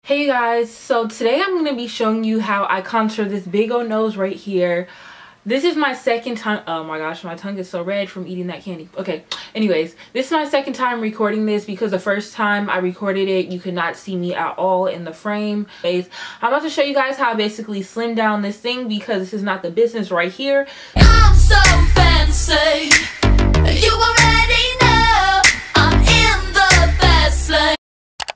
Hey guys, so today I'm going to be showing you how I contour this big old nose right here. This is my second time. Oh my gosh, my tongue is so red from eating that candy. Okay, anyways, this is my second time recording this because the first time I recorded it, you could not see me at all in the frame. I'm about to show you guys how I basically slim down this thing because this is not the business right here. I'm so fancy, you already know I'm in the fast lane.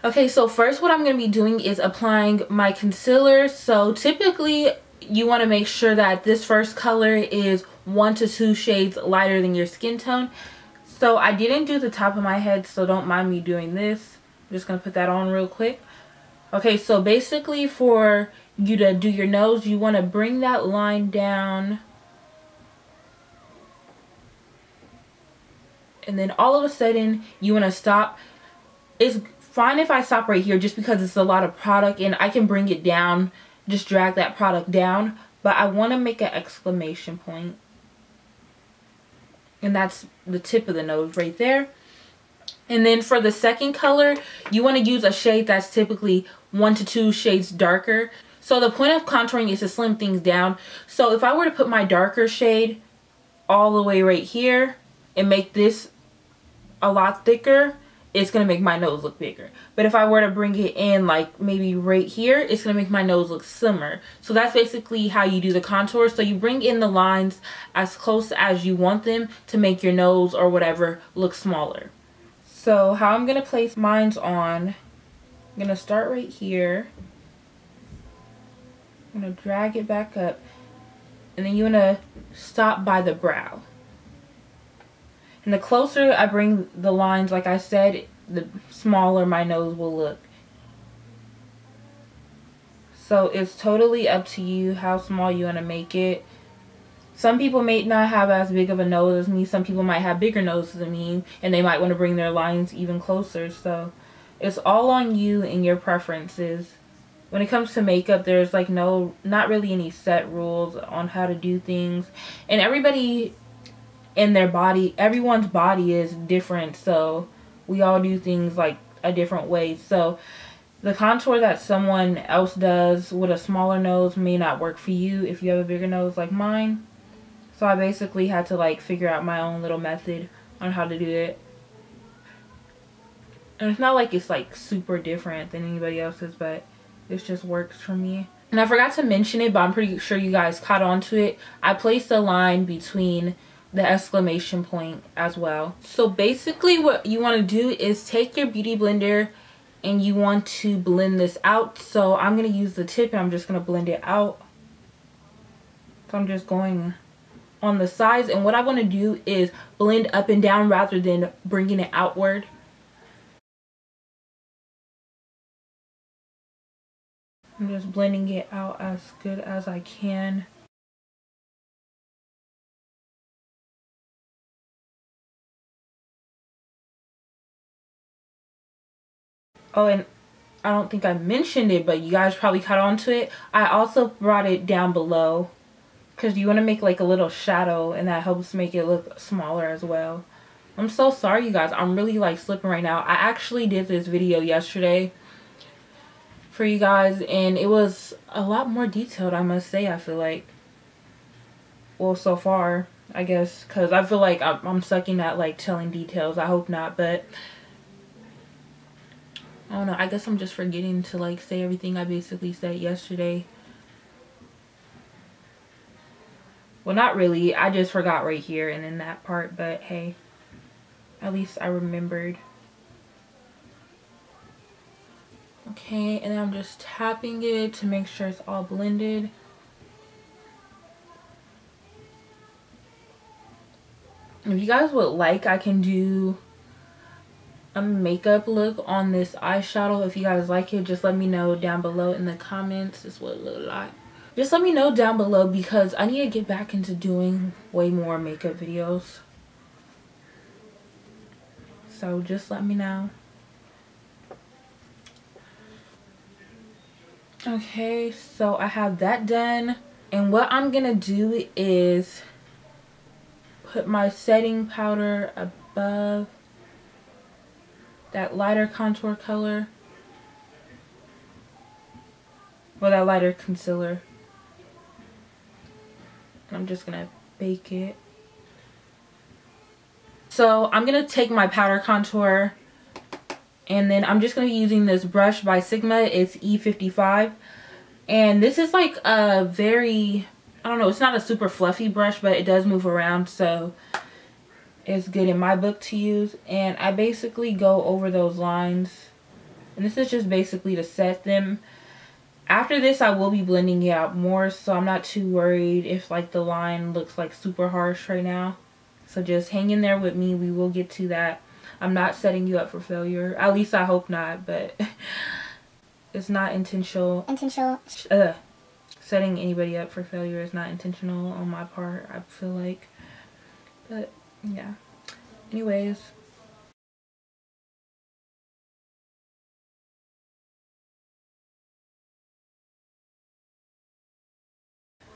Okay, so first what I'm going to be doing is applying my concealer. So typically you want to make sure that this first color is 1 to 2 shades lighter than your skin tone. So I didn't do the top of my head, so don't mind me doing this. I'm just going to put that on real quick. Okay, so basically for you to do your nose, you want to bring that line down. And then all of a sudden you want to stop. It's fine if I stop right here just because it's a lot of product and I can bring it down, just drag that product down, but I want to make an exclamation point, and that's the tip of the nose right there. And then for the second color, you want to use a shade that's typically 1 to 2 shades darker. So the point of contouring is to slim things down. So if I were to put my darker shade all the way right here and make this a lot thicker, it's going to make my nose look bigger. But if I were to bring it in like maybe right here, it's going to make my nose look slimmer. So that's basically how you do the contour. So you bring in the lines as close as you want them to make your nose or whatever look smaller. So how I'm going to place mine on, I'm going to start right here. I'm going to drag it back up. And then you want to stop by the brow. And the closer I bring the lines, like I said, the smaller my nose will look. So it's totally up to you how small you want to make it. Some people may not have as big of a nose as me. Some people might have bigger noses than me. And they might want to bring their lines even closer. So it's all on you and your preferences. When it comes to makeup, there's like not really any set rules on how to do things. And everybody in their body, everyone's body is different, so we all do things like a different way. So the contour that someone else does with a smaller nose may not work for you if you have a bigger nose like mine. So I basically had to like figure out my own little method on how to do it. And it's not like it's like super different than anybody else's, but it just works for me. And I forgot to mention it, but I'm pretty sure you guys caught on to it. I placed a line between the exclamation point as well. So basically what you want to do is take your beauty blender and you want to blend this out. So I'm going to use the tip and I'm just going to blend it out. So I'm just going on the sides, and what I want to do is blend up and down rather than bringing it outward. I'm just blending it out as good as I can. Oh, and I don't think I mentioned it, but you guys probably caught on to it. I also brought it down below because you want to make like a little shadow, and that helps make it look smaller as well. I'm so sorry, you guys. I'm really like slipping right now. I actually did this video yesterday for you guys, and it was a lot more detailed, I must say. I feel like, well, so far, I guess, because I feel like I'm sucking at like telling details. I hope not, but I don't know, I guess I'm just forgetting to like say everything I basically said yesterday. Well, not really. I just forgot right here and in that part, but hey, at least I remembered. Okay, and then I'm just tapping it to make sure it's all blended. If you guys would like, I can do a makeup look on this eyeshadow. If you guys like it, just let me know down below in the comments. This would look like. Just let me know down below because I need to get back into doing way more makeup videos. So just let me know. Okay, so I have that done. And what I'm gonna do is put my setting powder above that lighter contour color or that lighter concealer. I'm just gonna bake it. So I'm gonna take my powder contour, and then I'm just gonna be using this brush by Sigma. It's E55, and this is like a very, I don't know, it's not a super fluffy brush, but it does move around, so it's good in my book to use. And I basically go over those lines, and this is just basically to set them. After this, I will be blending it out more, so I'm not too worried if like the line looks like super harsh right now. So just hang in there with me. We will get to that. I'm not setting you up for failure. At least I hope not, but it's not intentional. Setting anybody up for failure is not intentional on my part, I feel like. But yeah. Anyways.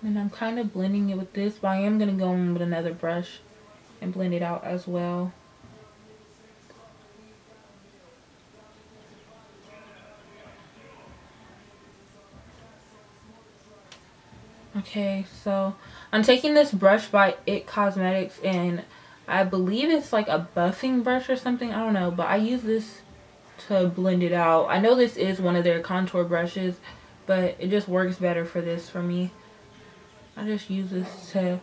And I'm kind of blending it with this, but I am going to go in with another brush and blend it out as well. Okay, so I'm taking this brush by It Cosmetics, and I believe it's like a buffing brush or something. I don't know, but I use this to blend it out. I know this is one of their contour brushes, but it just works better for this for me. I just use this to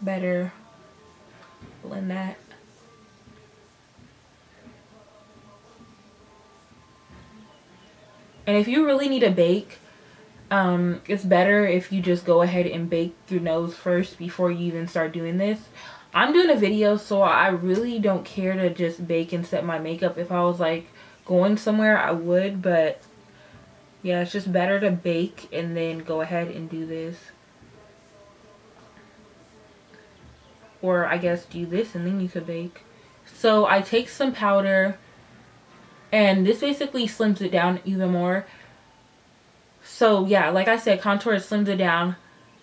better blend that. And if you really need a bake, it's better if you just go ahead and bake your nose first before you even start doing this. I'm doing a video, so I really don't care to just bake and set my makeup. If I was like going somewhere, I would, but yeah, it's just better to bake and then go ahead and do this. Or I guess do this and then you could bake. So I take some powder, and this basically slims it down even more. So yeah, like I said, contour slims it down.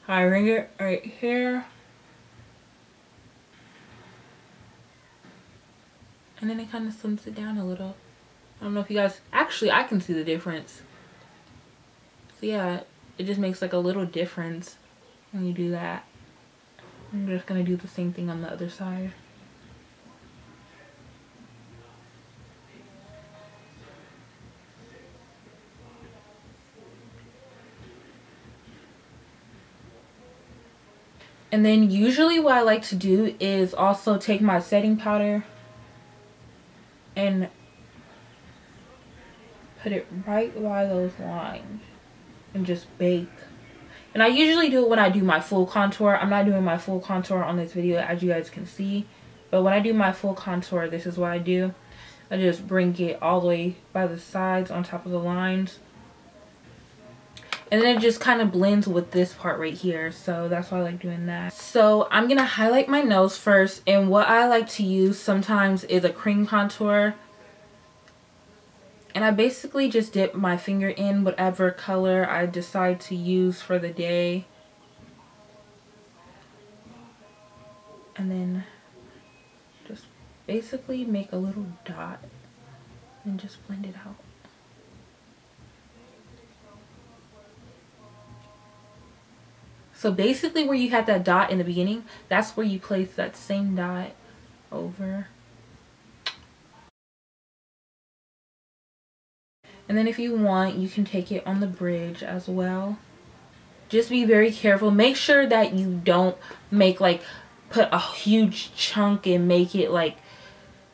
I ring it right here. And then it kind of slims it down a little. I don't know if you guys, actually I can see the difference. So yeah, it just makes like a little difference when you do that. I'm just going to do the same thing on the other side. And then usually what I like to do is also take my setting powder and put it right by those lines and just bake. And I usually do it when I do my full contour. I'm not doing my full contour on this video, as you guys can see. But when I do my full contour, this is what I do. I just bring it all the way by the sides on top of the lines. And then it just kind of blends with this part right here. So that's why I like doing that. So I'm going to highlight my nose first. And what I like to use sometimes is a cream contour. And I basically just dip my finger in whatever color I decide to use for the day. And then just basically make a little dot and just blend it out. So basically where you had that dot in the beginning, that's where you place that same dot over. And then if you want, you can take it on the bridge as well. Just be very careful. Make sure that you don't make like, put a huge chunk and make it like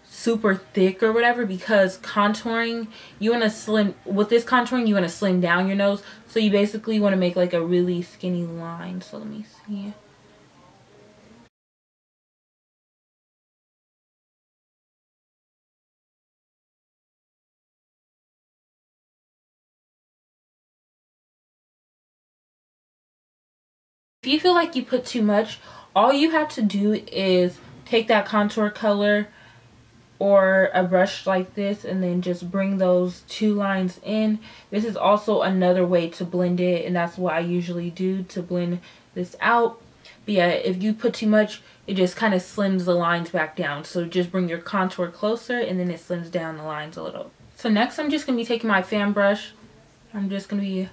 super thick or whatever, because contouring, you want to slim, with this contouring, you want to slim down your nose. So you basically want to make like a really skinny line. So let me see. If you feel like you put too much, all you have to do is take that contour color or a brush like this and then just bring those two lines in. This is also another way to blend it, and that's what I usually do to blend this out. But yeah, if you put too much, it just kind of slims the lines back down. So just bring your contour closer and then it slims down the lines a little. So next I'm just going to be taking my fan brush. I'm just going to be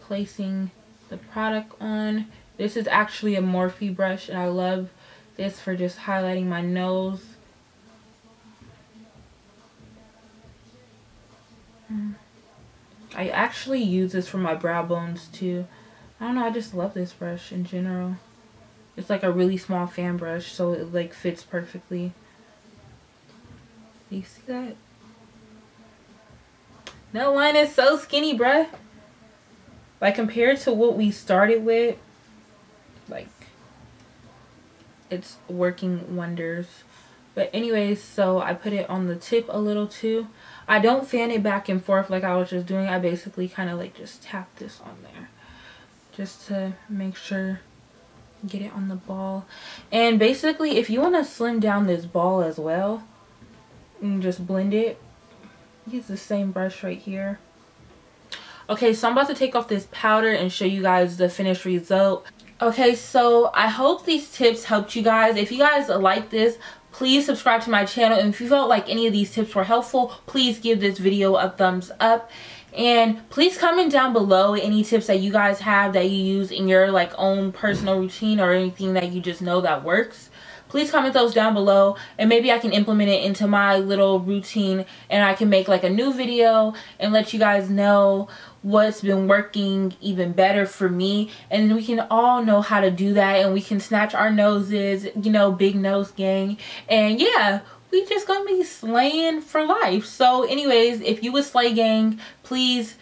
placing the product on. This is actually a Morphe brush, and I love this for just highlighting my nose. I actually use this for my brow bones too. I don't know, I just love this brush in general. It's like a really small fan brush, so it like fits perfectly. Do you see that? That line is so skinny, bruh. Like compared to what we started with, like it's working wonders. But anyways, so I put it on the tip a little too. I don't fan it back and forth like I was just doing. I basically kind of like just tap this on there just to make sure, get it on the ball. And basically, if you want to slim down this ball as well and just blend it, use the same brush right here. Okay, so I'm about to take off this powder and show you guys the finished result. Okay, so I hope these tips helped you guys. If you guys like this, please subscribe to my channel. And if you felt like any of these tips were helpful, please give this video a thumbs up. And please comment down below any tips that you guys have that you use in your like own personal routine, or anything that you just know that works. Please comment those down below, and maybe I can implement it into my little routine, and I can make like a new video and let you guys know what's been working even better for me. And we can all know how to do that, and we can snatch our noses, you know, big nose gang. And yeah, we just gonna be slaying for life. So anyways, if you would slay gang, please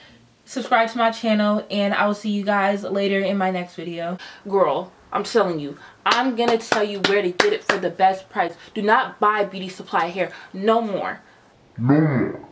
subscribe to my channel, and I will see you guys later in my next video. Girl, I'm telling you, I'm gonna tell you where to get it for the best price. Do not buy beauty supply hair no more. No more.